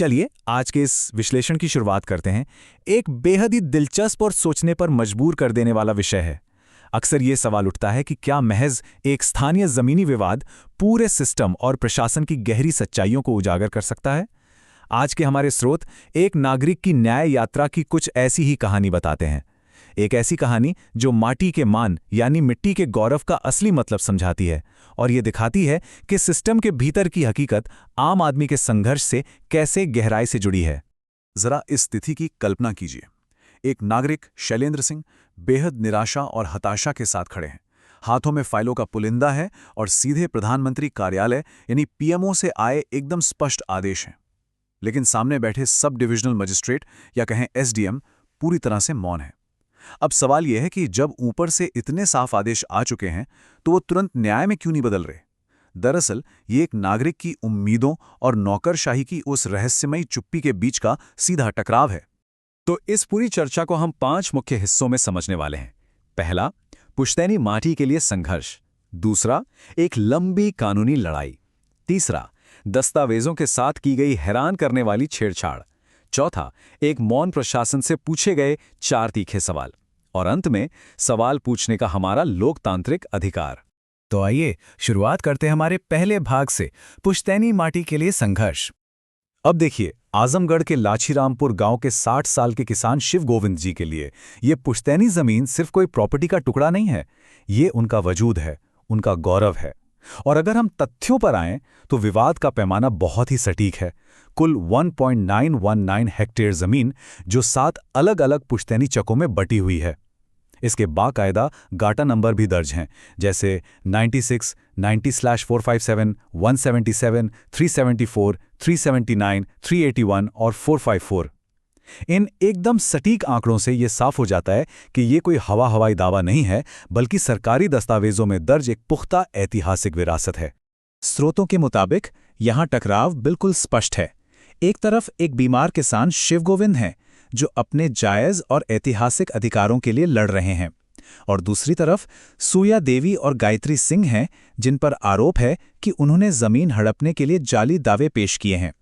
चलिए आज के इस विश्लेषण की शुरुआत करते हैं। एक बेहद ही दिलचस्प और सोचने पर मजबूर कर देने वाला विषय है। अक्सर ये सवाल उठता है कि क्या महज एक स्थानीय जमीनी विवाद पूरे सिस्टम और प्रशासन की गहरी सच्चाइयों को उजागर कर सकता है। आज के हमारे स्रोत एक नागरिक की न्याय यात्रा की कुछ ऐसी ही कहानी बताते हैं। एक ऐसी कहानी जो माटी के मान यानी मिट्टी के गौरव का असली मतलब समझाती है और ये दिखाती है कि सिस्टम के भीतर की हकीकत आम आदमी के संघर्ष से कैसे गहराई से जुड़ी है। जरा इस स्थिति की कल्पना कीजिए। एक नागरिक शैलेंद्र सिंह बेहद निराशा और हताशा के साथ खड़े हैं। हाथों में फाइलों का पुलिंदा है और सीधे प्रधानमंत्री कार्यालय यानी पीएमओ से आए एकदम स्पष्ट आदेश हैं। लेकिन सामने बैठे सब डिविजनल मजिस्ट्रेट या कहें एसडीएम पूरी तरह से मौन है। अब सवाल यह है कि जब ऊपर से इतने साफ आदेश आ चुके हैं तो वो तुरंत न्याय में क्यों नहीं बदल रहे। दरअसल ये एक नागरिक की उम्मीदों और नौकरशाही की उस रहस्यमयी चुप्पी के बीच का सीधा टकराव है। तो इस पूरी चर्चा को हम 5 मुख्य हिस्सों में समझने वाले हैं। पहला, पुश्तैनी माटी के लिए संघर्ष। दूसरा, एक लंबी कानूनी लड़ाई। तीसरा, दस्तावेजों के साथ की गई हैरान करने वाली छेड़छाड़। चौथा, एक मौन प्रशासन से पूछे गए 4 तीखे सवाल। और अंत में सवाल पूछने का हमारा लोकतांत्रिक अधिकार। तो आइए शुरुआत करते हैं हमारे पहले भाग से, पुश्तैनी माटी के लिए संघर्ष। अब देखिए, आजमगढ़ के लाछीरामपुर गांव के 60 साल के किसान शिव गोविंद जी के लिए ये पुश्तैनी जमीन सिर्फ कोई प्रॉपर्टी का टुकड़ा नहीं है, ये उनका वजूद है, उनका गौरव है। और अगर हम तथ्यों पर आएं तो विवाद का पैमाना बहुत ही सटीक है। कुल 1.919 हेक्टेयर जमीन जो 7 अलग-अलग पुश्तैनी चकों में बटी हुई है। इसके बाकायदा गाटा नंबर भी दर्ज हैं, जैसे 96, 90/457, 177, 374, 379, 381 और 454। इन एकदम सटीक आंकड़ों से ये साफ हो जाता है कि ये कोई हवाई दावा नहीं है, बल्कि सरकारी दस्तावेजों में दर्ज एक पुख्ता ऐतिहासिक विरासत है। स्रोतों के मुताबिक यहां टकराव बिल्कुल स्पष्ट है। एक तरफ एक बीमार किसान शिव गोविंद हैं, जो अपने जायज और ऐतिहासिक अधिकारों के लिए लड़ रहे हैं, और दूसरी तरफ सूया देवी और गायत्री सिंह हैं, जिन पर आरोप है कि उन्होंने जमीन हड़पने के लिए जाली दावे पेश किए हैं।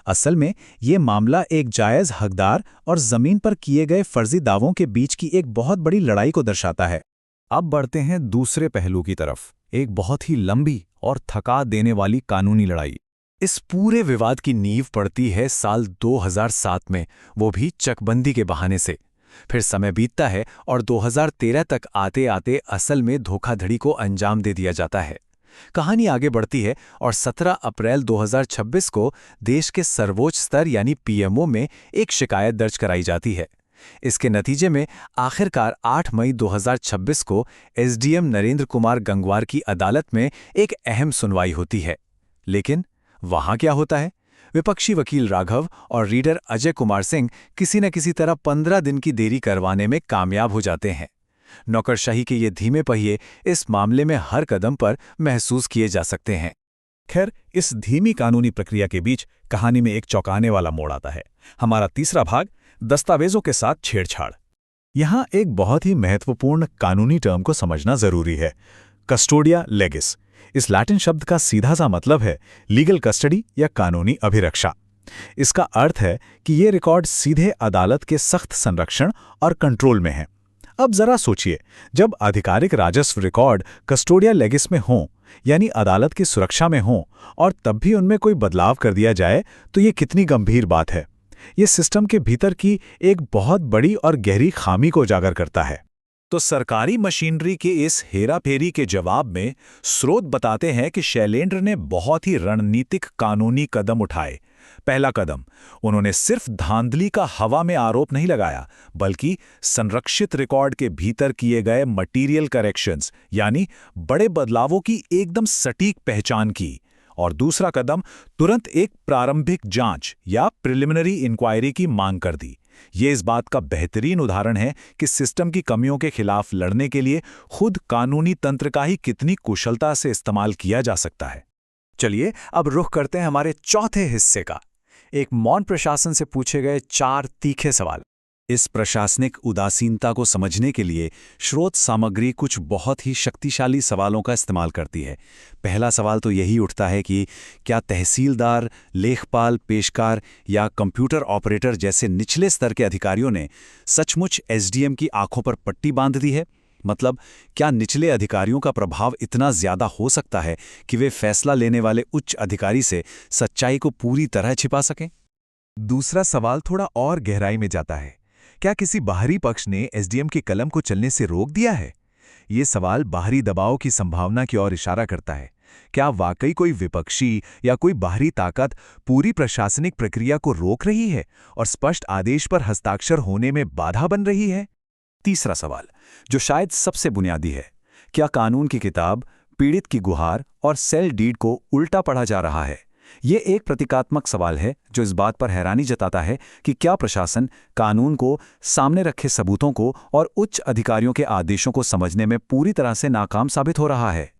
असल में ये मामला एक जायज हकदार और जमीन पर किए गए फर्जी दावों के बीच की एक बहुत बड़ी लड़ाई को दर्शाता है। अब बढ़ते हैं दूसरे पहलू की तरफ, एक बहुत ही लंबी और थका देने वाली कानूनी लड़ाई। इस पूरे विवाद की नींव पड़ती है साल 2007 में, वो भी चकबंदी के बहाने से। फिर समय बीतता है और 2013 तक आते आते असल में धोखाधड़ी को अंजाम दे दिया जाता है। कहानी आगे बढ़ती है और 17 अप्रैल 2026 को देश के सर्वोच्च स्तर यानी पीएमओ में एक शिकायत दर्ज कराई जाती है। इसके नतीजे में आखिरकार 8 मई 2026 को एसडीएम नरेंद्र कुमार गंगवार की अदालत में एक अहम सुनवाई होती है। लेकिन वहां क्या होता है? विपक्षी वकील राघव और रीडर अजय कुमार सिंह किसी न किसी तरह 15 दिन की देरी करवाने में कामयाब हो जाते हैं। नौकरशाही के ये धीमे पहिए इस मामले में हर कदम पर महसूस किए जा सकते हैं। खैर, इस धीमी कानूनी प्रक्रिया के बीच कहानी में एक चौंकाने वाला मोड़ आता है। हमारा तीसरा भाग, दस्तावेजों के साथ छेड़छाड़। यहां एक बहुत ही महत्वपूर्ण कानूनी टर्म को समझना जरूरी है, कस्टोडिया लेगिस। इस लैटिन शब्द का सीधा सा मतलब है लीगल कस्टडी या कानूनी अभिरक्षा। इसका अर्थ है कि ये रिकॉर्ड सीधे अदालत के सख्त संरक्षण और कंट्रोल में हैं। अब जरा सोचिए, जब आधिकारिक राजस्व रिकॉर्ड कस्टोडिया लेगिस में हों, यानी अदालत की सुरक्षा में हों, और तब भी उनमें कोई बदलाव कर दिया जाए, तो ये कितनी गंभीर बात है। ये सिस्टम के भीतर की एक बहुत बड़ी और गहरी खामी को उजागर करता है। तो सरकारी मशीनरी के इस हेराफेरी के जवाब में स्रोत बताते हैं कि शैलेंद्र ने बहुत ही रणनीतिक कानूनी कदम उठाए। पहला कदम, उन्होंने सिर्फ धांधली का हवा में आरोप नहीं लगाया, बल्कि संरक्षित रिकॉर्ड के भीतर किए गए मटीरियल करेक्शंस यानी बड़े बदलावों की एकदम सटीक पहचान की। और दूसरा कदम, तुरंत एक प्रारंभिक जांच या प्रिलिमिनरी इंक्वायरी की मांग कर दी। ये इस बात का बेहतरीन उदाहरण है कि सिस्टम की कमियों के खिलाफ लड़ने के लिए खुद कानूनी तंत्र का ही कितनी कुशलता से इस्तेमाल किया जा सकता है। चलिए अब रुख करते हैं हमारे चौथे हिस्से का, एक मौन प्रशासन से पूछे गए 4 तीखे सवाल। इस प्रशासनिक उदासीनता को समझने के लिए स्रोत सामग्री कुछ बहुत ही शक्तिशाली सवालों का इस्तेमाल करती है। पहला सवाल तो यही उठता है कि क्या तहसीलदार, लेखपाल, पेशकार या कंप्यूटर ऑपरेटर जैसे निचले स्तर के अधिकारियों ने सचमुच एसडीएम की आंखों पर पट्टी बांध दी है? मतलब, क्या निचले अधिकारियों का प्रभाव इतना ज्यादा हो सकता है कि वे फैसला लेने वाले उच्च अधिकारी से सच्चाई को पूरी तरह छिपा सकें? दूसरा सवाल थोड़ा और गहराई में जाता है। क्या किसी बाहरी पक्ष ने एसडीएम की कलम को चलने से रोक दिया है? ये सवाल बाहरी दबाव की संभावना की ओर इशारा करता है। क्या वाकई कोई विपक्षी या कोई बाहरी ताकत पूरी प्रशासनिक प्रक्रिया को रोक रही है और स्पष्ट आदेश पर हस्ताक्षर होने में बाधा बन रही है? तीसरा सवाल, जो शायद सबसे बुनियादी है, क्या कानून की किताब, पीड़ित की गुहार और सेल डीड को उल्टा पढ़ा जा रहा है? ये एक प्रतीकात्मक सवाल है जो इस बात पर हैरानी जताता है कि क्या प्रशासन कानून को, सामने रखे सबूतों को और उच्च अधिकारियों के आदेशों को समझने में पूरी तरह से नाकाम साबित हो रहा है।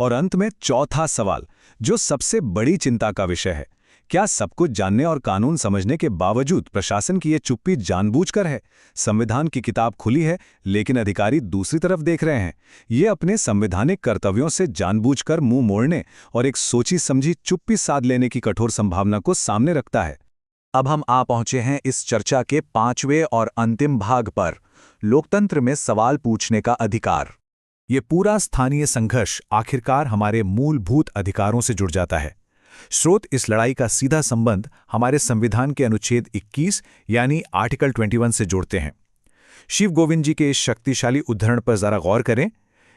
और अंत में चौथा सवाल, जो सबसे बड़ी चिंता का विषय है, क्या सब कुछ जानने और कानून समझने के बावजूद प्रशासन की ये चुप्पी जानबूझकर है? संविधान की किताब खुली है, लेकिन अधिकारी दूसरी तरफ देख रहे हैं। ये अपने संवैधानिक कर्तव्यों से जानबूझकर मुंह मोड़ने और एक सोची समझी चुप्पी साध लेने की कठोर संभावना को सामने रखता है। अब हम आ पहुंचे हैं इस चर्चा के 5वें और अंतिम भाग पर, लोकतंत्र में सवाल पूछने का अधिकार। ये पूरा स्थानीय संघर्ष आखिरकार हमारे मूलभूत अधिकारों से जुड़ जाता है। स्रोत इस लड़ाई का सीधा संबंध हमारे संविधान के अनुच्छेद 21 यानी आर्टिकल 21 से जोड़ते हैं। शिव गोविंद जी के इस शक्तिशाली उद्धरण पर जरा गौर करें।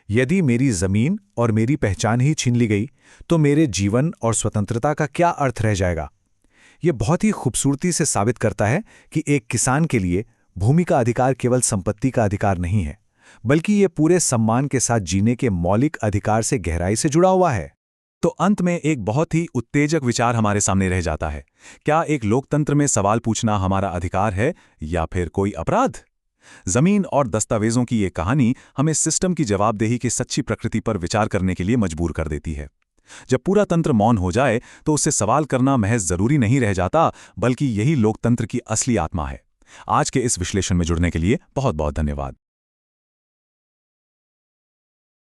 यदि मेरी जमीन और मेरी पहचान ही छीन ली गई तो मेरे जीवन और स्वतंत्रता का क्या अर्थ रह जाएगा? ये बहुत ही खूबसूरती से साबित करता है कि एक किसान के लिए भूमि का अधिकार केवल संपत्ति का अधिकार नहीं है, बल्कि ये पूरे सम्मान के साथ जीने के मौलिक अधिकार से गहराई से जुड़ा हुआ है। तो अंत में एक बहुत ही उत्तेजक विचार हमारे सामने रह जाता है। क्या एक लोकतंत्र में सवाल पूछना हमारा अधिकार है या फिर कोई अपराध? जमीन और दस्तावेजों की ये कहानी हमें सिस्टम की जवाबदेही की सच्ची प्रकृति पर विचार करने के लिए मजबूर कर देती है। जब पूरा तंत्र मौन हो जाए तो उससे सवाल करना महज जरूरी नहीं रह जाता, बल्कि यही लोकतंत्र की असली आत्मा है। आज के इस विश्लेषण में जुड़ने के लिए बहुत बहुत धन्यवाद।